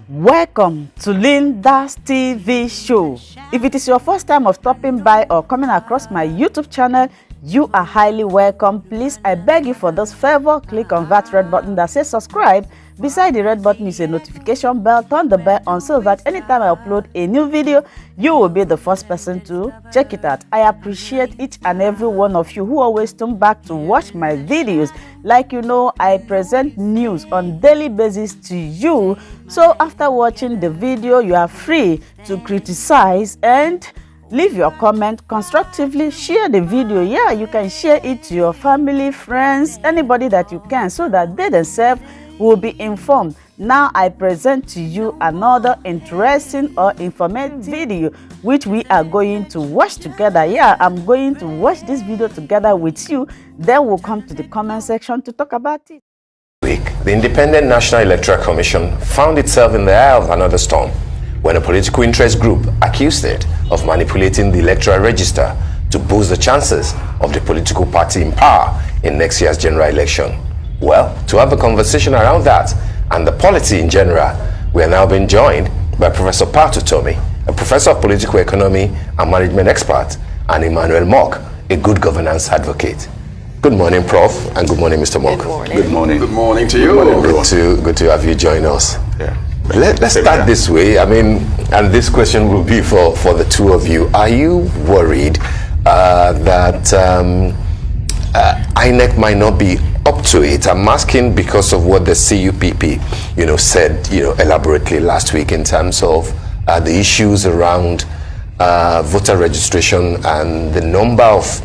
Welcome to W0NDERS TV show. If it is your first time of stopping by or coming across my YouTube channel, you are highly welcome. Please, I beg you for this favor, click on that red button that says subscribe. Beside the red button is a notification bell. Turn the bell on so that anytime I upload a new video, you will be the first person to check it out. I appreciate each and every one of you who always come back to watch my videos. Like you know, I present news on daily basis to you. So after watching the video, you are free to criticize and leave your comment constructively. Share the video. Yeah, you can share it to your family, friends, anybody that you can, so that they themselves will be informed. Now I present to you another interesting or informative video which we are going to watch together. Yeah, I'm going to watch this video together with you. Then we'll come to the comment section to talk about it. The Independent National Electoral Commission found itself in the eye of another storm when a political interest group accused it of manipulating the electoral register to boost the chances of the political party in power in next year's general election. Well, to have a conversation around that and the polity in general, we are now being joined by Professor Patu Tomi, a professor of political economy and management expert, and Emmanuel Mock, a good governance advocate. Good morning, Prof, and good morning, Mr. Mock. Good morning. Good morning. Good morning to you. Good to have you join us. Yeah. Let's start this way. I mean, and this question will be for the two of you. Are you worried that INEC might not be up to it? I'm asking because of what the CUPP, said, elaborately last week in terms of the issues around voter registration and the number of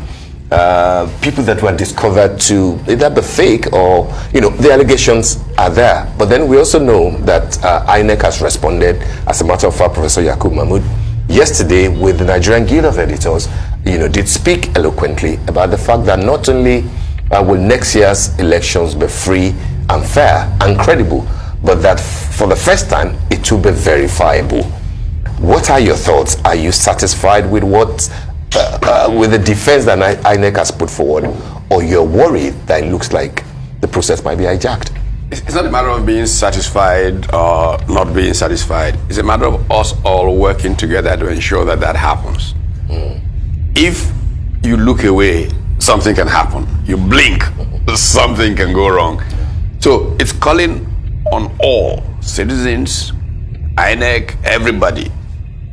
people that were discovered to either be fake or, the allegations are there. But then we also know that INEC has responded, as a matter of fact, Professor Yakub Mahmood, yesterday with the Nigerian Guild of Editors, did speak eloquently about the fact that not only will next year's elections be free and fair and credible, but that for the first time, it will be verifiable. What are your thoughts? Are you satisfied with with the defense that INEC has put forward, or you're worried that it looks like the process might be hijacked? It's not a matter of being satisfied or not being satisfied. It's a matter of us all working together to ensure that that happens. If you look away, something can happen. You blink, something can go wrong. So it's calling on all citizens, INEC, everybody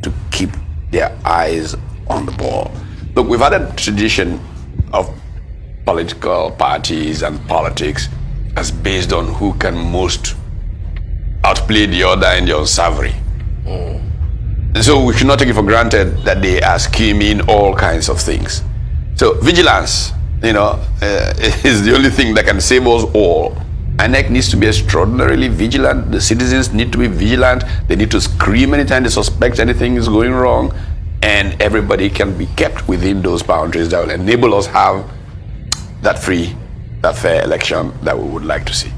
to keep their eyes on the ball. Look, we've had a tradition of political parties and politics as based on who can most outplay the other in their unsavory. So we should not take it for granted that they are scheming all kinds of things. So vigilance, is the only thing that can save us all. INEC needs to be extraordinarily vigilant. The citizens need to be vigilant. They need to scream anytime they suspect anything is going wrong. And everybody can be kept within those boundaries that will enable us have that free, that fair election that we would like to see.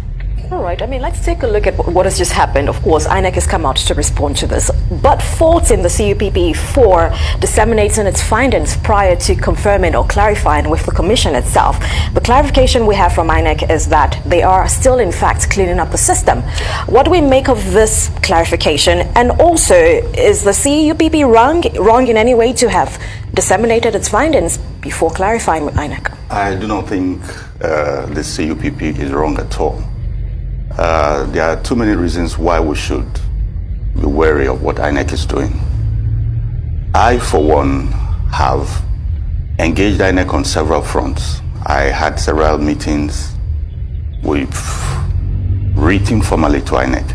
All right, let's take a look at what has just happened. Of course, INEC has come out to respond to this, but faulting the CUPP for disseminating its findings prior to confirming or clarifying with the Commission itself. The clarification we have from INEC is that they are still, in fact, cleaning up the system. What do we make of this clarification? And also, is the CUPP wrong in any way to have disseminated its findings before clarifying with INEC? I do not think the CUPP is wrong at all. There are too many reasons why we should be wary of what INEC is doing. I, for one, have engaged INEC on several fronts. I had several meetings. We've written formally to INEC.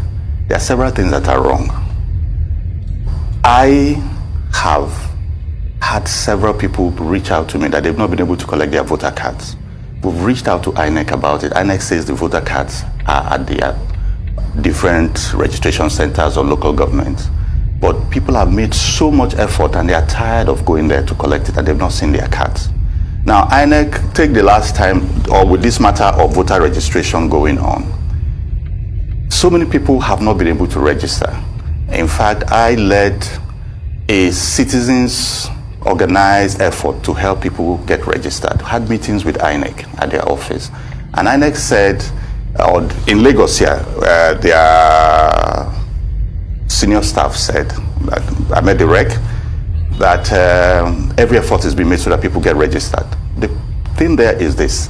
There are several things that are wrong. I have had several people reach out to me that they've not been able to collect their voter cards. We've reached out to INEC about it. INEC says the voter cards are at the different registration centers or local governments. But people have made so much effort and they are tired of going there to collect it and they've not seen their cards. Now, INEC, take the last time, or with this matter of voter registration going on, so many people have not been able to register. In fact, I led a citizens organized effort to help people get registered. Had meetings with INEC at their office. And INEC said, in Lagos here, their senior staff said, I met the rec, that every effort is being made so that people get registered. The thing there is this.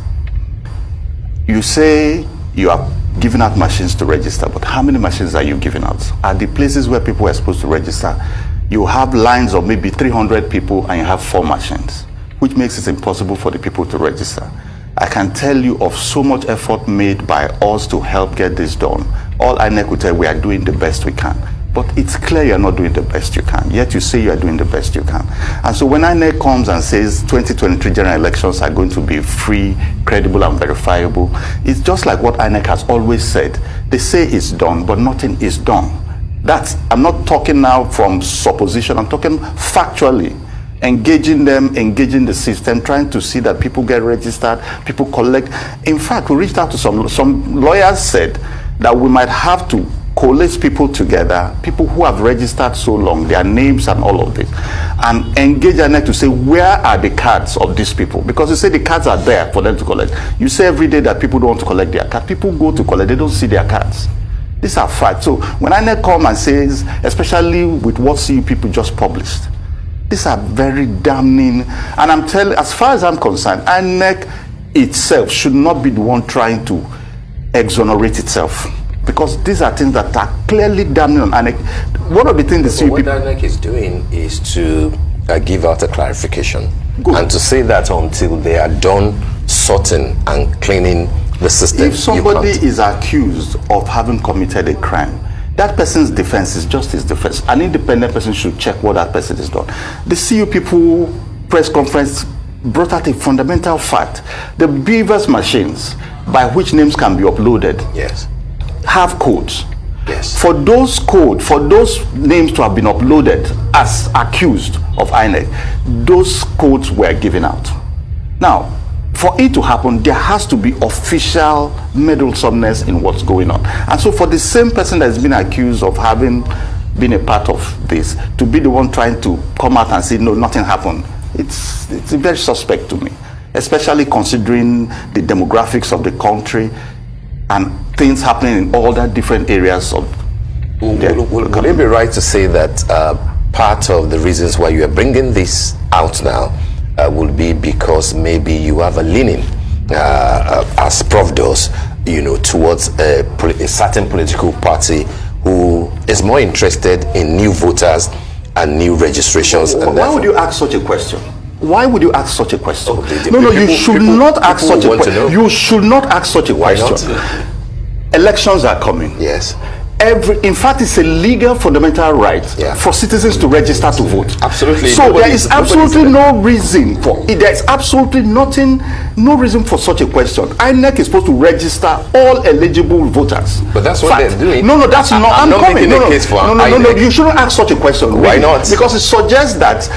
You say you are giving out machines to register, but how many machines are you giving out? At the places where people are supposed to register, you have lines of maybe 300 people and you have 4 machines, which makes it impossible for the people to register. I can tell you of so much effort made by us to help get this done. All INEC will tell you, we are doing the best we can. But it's clear you're not doing the best you can, yet you say you are doing the best you can. And so when INEC comes and says 2023 general elections are going to be free, credible, and verifiable, it's just like what INEC has always said. They say it's done, but nothing is done. I'm not talking now from supposition, I'm talking factually. Engaging them, engaging the system, trying to see that people get registered, people collect. In fact, we reached out to some lawyers said that we might have to coalesce people together, people who have registered so long, their names and all of this, and engage INEC to say, where are the cards of these people? Because you say the cards are there for them to collect. You say every day that people don't want to collect their cards. People go to collect, they don't see their cards. These are facts. So when INEC come and says, especially with what CU people just published, these are very damning. And I'm telling, as far as I'm concerned, INEC itself should not be the one trying to exonerate itself, because these are things that are clearly damning on INEC. One of the things the CUP... What INEC is doing is to give out a clarification. Good. And to say that until they are done sorting and cleaning the system. If somebody is accused of having committed a crime, that person's defense is just his defense. An independent person should check what that person has done. The CU people press conference brought out a fundamental fact. The beavers machines by which names can be uploaded, yes, have codes. Yes. For those names to have been uploaded as accused of INEC, those codes were given out. Now, for it to happen, there has to be official meddlesomeness in what's going on. And so for the same person that's been accused of having been a part of this, to be the one trying to come out and say, no, nothing happened, it's very suspect to me, especially considering the demographics of the country and things happening in all that different areas of would it be right to say that part of the reasons why you are bringing this out now will be because maybe you have a leaning, as Prof does, towards a certain political party who is more interested in new voters and new registrations? Why would you ask such a question? Why would you ask such a question? No, you should not ask such a question. You should not ask such a question. Elections are coming. Yes. In fact, it's a legal fundamental right for citizens to register to vote. Absolutely. So there is absolutely no reason for it. There is absolutely no reason for such a question. INEC is supposed to register all eligible voters. But that's what they're doing. No, that's not. I'm coming. No, you shouldn't ask such a question. Why not? Because it suggests that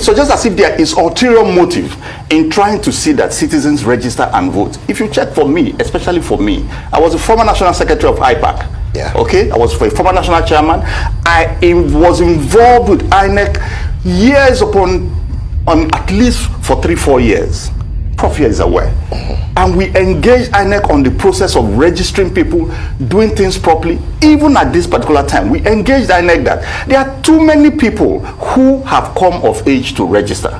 suggests as if there is ulterior motive in trying to see that citizens register and vote. If you check for me, especially for me, I was a former national secretary of IPAC. Yeah. Okay, I was a former national chairman. I was involved with INEC years upon at least for 3-4 years. Prof here is aware. And we engaged INEC on the process of registering people, doing things properly. Even at this particular time, we engaged INEC that there are too many people who have come of age to register.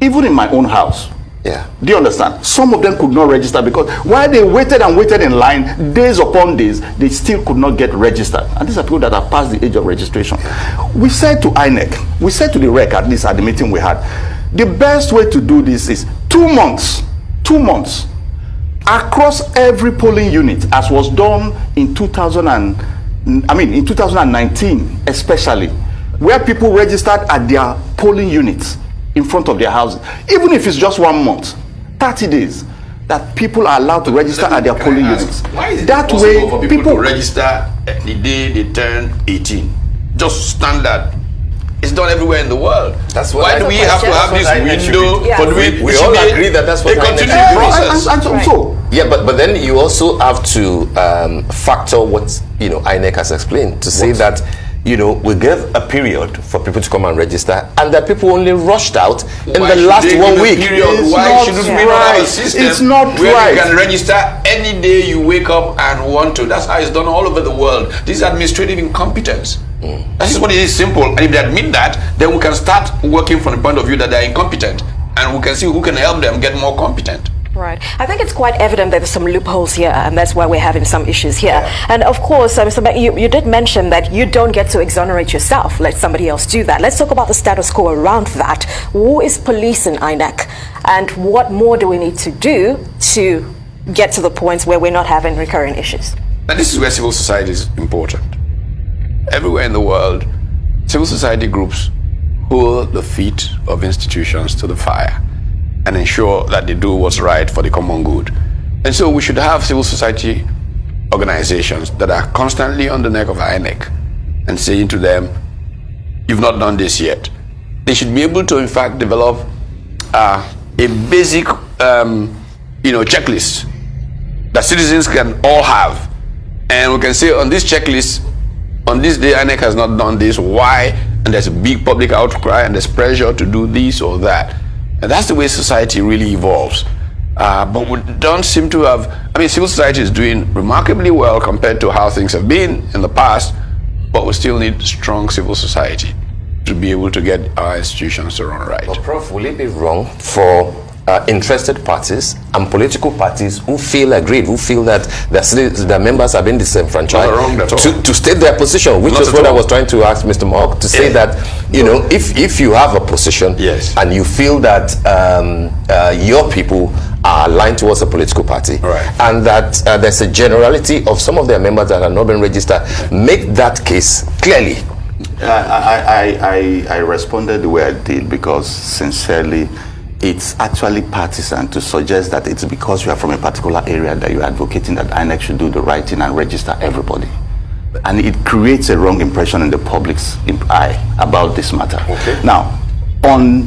Even in my own house. Yeah. Do you understand? Some of them could not register because while they waited and waited in line days upon days, they still could not get registered. And these are people that are past the age of registration. We said to INEC, we said to the REC, at least at the meeting we had, the best way to do this is 2 months across every polling unit, as was done in 2019 especially, where people registered at their polling units in front of their houses, even if it's just 1 month, 30 days, that people are allowed to register at their polling units. Why is it that possible way for people to register the day they turn 18? Just standard. It's done everywhere in the world. That's what why do we have to have this window? But we all agree that that's what a continuing process. Yeah, but then you also have to factor what INEC has explained to say that we gave a period for people to come and register, and that people only rushed out in Why the should last they 1 give a week. period? Why shouldn't we not have a system It's not where right. you can register any day you wake up and want to? That's how it's done all over the world. This is administrative incompetence. That is what it is, simple. And if they admit that, then we can start working from the point of view that they're incompetent, and we can see who can help them get more competent. Right. I think it's quite evident that there's some loopholes here, and that's why we're having some issues here. And of course, Mr. Beck, you did mention that you don't get to exonerate yourself. Let somebody else do that. Let's talk about the status quo around that. Who is policing INEC? And what more do we need to do to get to the points where we're not having recurring issues? And this is where civil society is important. Everywhere in the world, civil society groups hold the feet of institutions to the fire and ensure that they do what's right for the common good. And so we should have civil society organizations that are constantly on the neck of INEC and saying to them, you've not done this yet. They should be able to, in fact, develop a basic checklist that citizens can all have. And we can say on this checklist, on this day, INEC has not done this, why? And there's a big public outcry and there's pressure to do this or that. And that's the way society really evolves. But we don't seem to have, civil society is doing remarkably well compared to how things have been in the past, but we still need strong civil society to be able to get our institutions to run right. But Prof, will it be wrong for interested parties and political parties who feel aggrieved, who feel that their members have been disenfranchised, Not wrong at all. to state their position, which Not is at what I all. was trying to ask Mr. Mark, to say that, if you have a position Yes. and you feel that your people are aligned towards a political party, Right. and that there's a generality of some of their members that have not been registered, make that case clearly. I responded the way I did because, sincerely, it's actually partisan to suggest that it's because you are from a particular area that you're advocating that INEC should do the right thing and register everybody. And it creates a wrong impression in the public's eye about this matter. Okay. Now, on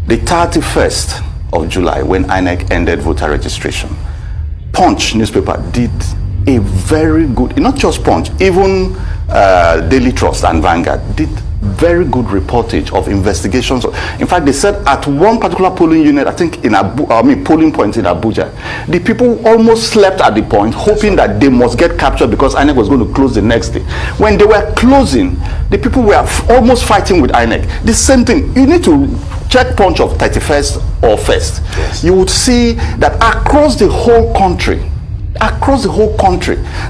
the 31st of July, when INEC ended voter registration, Punch newspaper did a very good, not just Punch, even Daily Trust and Vanguard did very good reportage of investigations. In fact, they said at one particular polling unit, I think in polling point in Abuja, the people almost slept at the point, hoping that they must get captured because INEC was going to close the next day. When they were closing, the people were almost fighting with INEC. The same thing. You need to check Punch of 31st or 1st. Yes. You would see that across the whole country,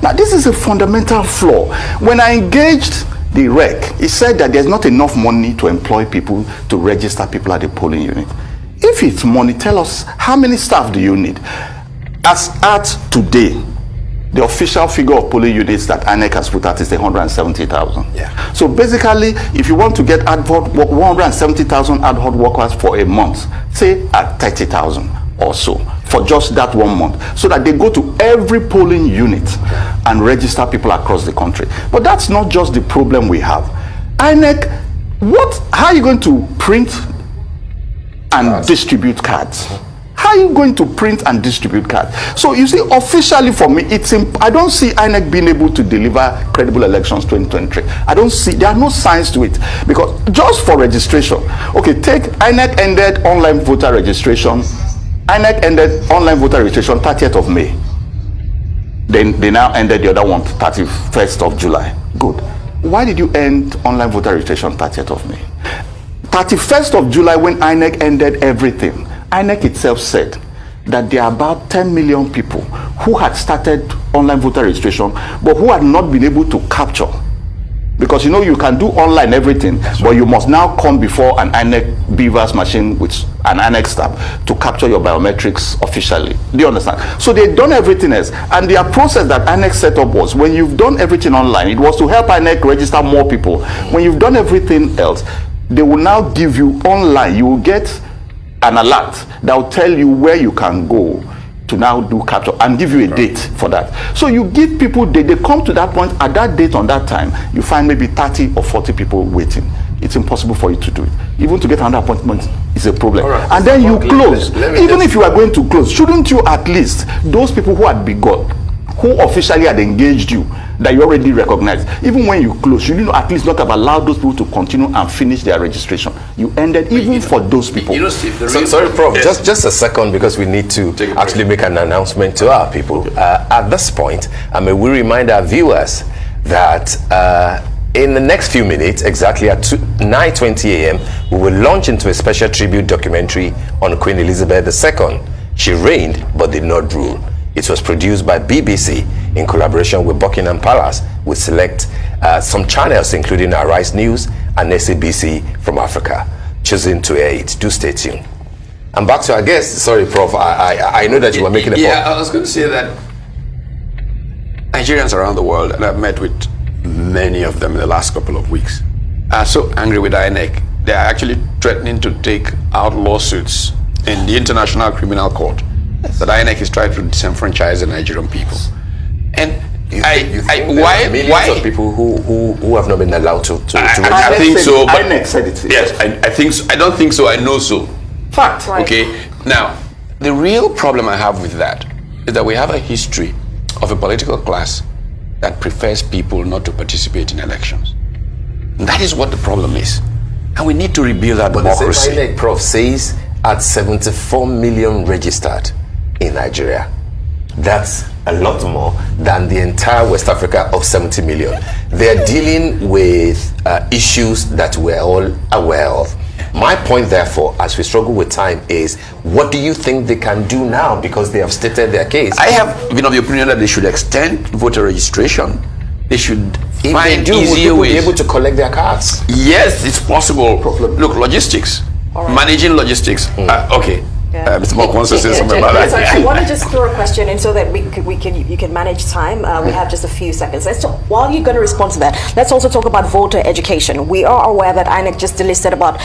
now this is a fundamental flaw. When I engaged the REC, it said that there's not enough money to employ people to register people at the polling unit. If it's money, tell us how many staff do you need? As at today, the official figure of polling units that INEC has put out is 170,000. Yeah. So basically, if you want to get 170,000 ad hoc workers for a month, say at 30,000 or so for just that 1 month, so that they go to every polling unit and register people across the country. But that's not just the problem we have. INEC, how are you going to print and distribute cards? How are you going to print and distribute cards? So you see, officially for me, I don't see INEC being able to deliver credible elections 2023. There are no signs to it. Because just for registration, okay, take INEC ended online voter registration. INEC ended online voter registration 30th of May. Then they now ended the other one 31st of July. Good. Why did you end online voter registration 30th of May? 31st of July, when INEC ended everything, INEC itself said that there are about 10 million people who had started online voter registration but who had not been able to capture. Because you can do online everything, but you must now come before an INEC beavers machine with an INEC staff to capture your biometrics officially. Do you understand? So they've done everything else. And their process that INEC set up was, when you've done everything online, it was to help INEC register more people. When you've done everything else, they will now give you online, you will get an alert that will tell you where you can go to now do capture and give you a date for that. So you give people, they come to that point at that date on that time, you find maybe 30 or 40 people waiting. It's impossible for you to do it. Even to get another appointment is a problem. Right. And then you close. Even if you are going to close, shouldn't you at least, those people who had who officially had engaged you that you already recognize. Even when you close, you at least not have allowed those people to continue and finish their registration. You ended even for those people. Sorry, Prof, just a second, because we need to actually make an announcement to our people. At this point, we remind our viewers that in the next few minutes, exactly at 9:20 a.m., we will launch into a special tribute documentary on Queen Elizabeth II. She reigned but did not rule. It was produced by BBC in collaboration with Buckingham Palace, with select some channels including Arise News and SABC from Africa, choosing to air it. Do stay tuned. And back to our guest. Sorry, Prof. I know that you were making a point. Yeah, I was going to say that Nigerians around the world, and I've met with many of them in the last couple of weeks, are so angry with INEC. They are actually threatening to take out lawsuits in the International Criminal Court that INEC is trying to disenfranchise the Nigerian people. And why of people who have not been allowed to I think so. But INEC said it. Yes, I think so. I don't think so. I know so. Fact. Right. Okay. Now, the real problem I have with that is that we have a history of a political class that prefers people not to participate in elections. That is what the problem is, and we need to rebuild that democracy. But the INEC, Prof, says at 74 million registered in Nigeria. That's a lot more than the entire West Africa of 70 million. They're dealing with issues that we're all aware of. My point, therefore, as we struggle with time, is what do you think they can do now, because they have stated their case? I have been of the opinion that they should extend voter registration. They should find easier ways. Be able to collect their cards. Yes, it's possible. Look, logistics, managing logistics. Okay. Mr. Mark wants to say something about that. I want to just throw a question in so that you can manage time. We have just a few seconds. Let's talk, while you're going to respond to that, let's also talk about voter education. We are aware that INEC just delisted about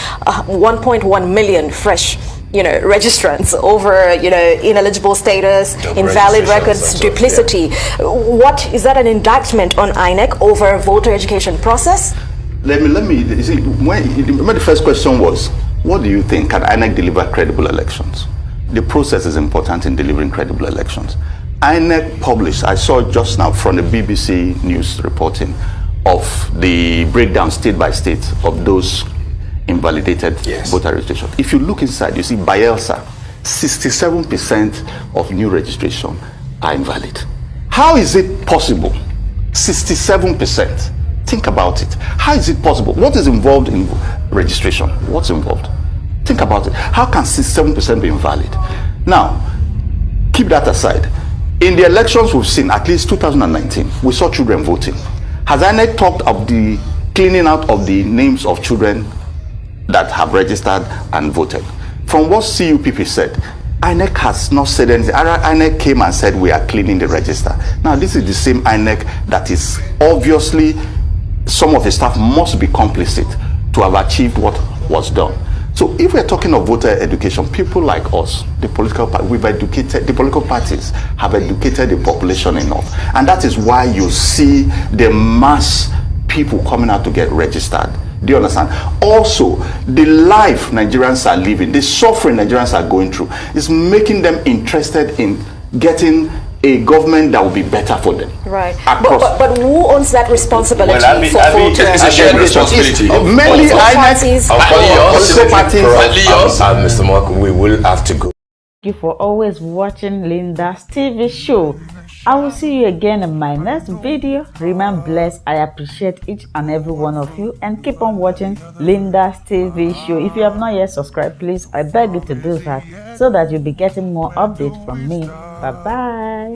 1.1 million fresh registrants over ineligible status, invalid records, duplicity. What is that, an indictment on INEC over voter education process? Let me you see, when the first question was, what do you think? Can INEC deliver credible elections? The process is important in delivering credible elections. INEC published, I saw just now from the BBC News reporting of the breakdown state by state of those invalidated voter registration. If you look inside, you see Bayelsa, 67% of new registration are invalid. How is it possible? 67%. Think about it. How is it possible? What is involved in registration? What's involved? Think about it. How can 67% be invalid? Now, keep that aside. In the elections we've seen, at least 2019, we saw children voting. Has INEC talked of the cleaning out of the names of children that have registered and voted? From what CUPP said, INEC has not said anything. INEC came and said we are cleaning the register. Now, this is the same INEC that is obviously, some of the staff must be complicit to have achieved what was done. So if we're talking of voter education, people like us, the political parties have educated the population enough. And that is why you see the mass people coming out to get registered. Do you understand? Also, the life Nigerians are living, the suffering Nigerians are going through, is making them interested in getting a government that will be better for them. Right. But who owns that responsibility for voter? It's a shared responsibility. Mainly INEC, political parties. Mr. Mark, we will have to go. Thank you for always watching Linda's TV show. I will see you again in my next video. Remain blessed. I appreciate each and every one of you, and keep on watching Linda's TV show. If you have not yet subscribed, please, I beg you to do that so that you'll be getting more updates from me. Bye bye.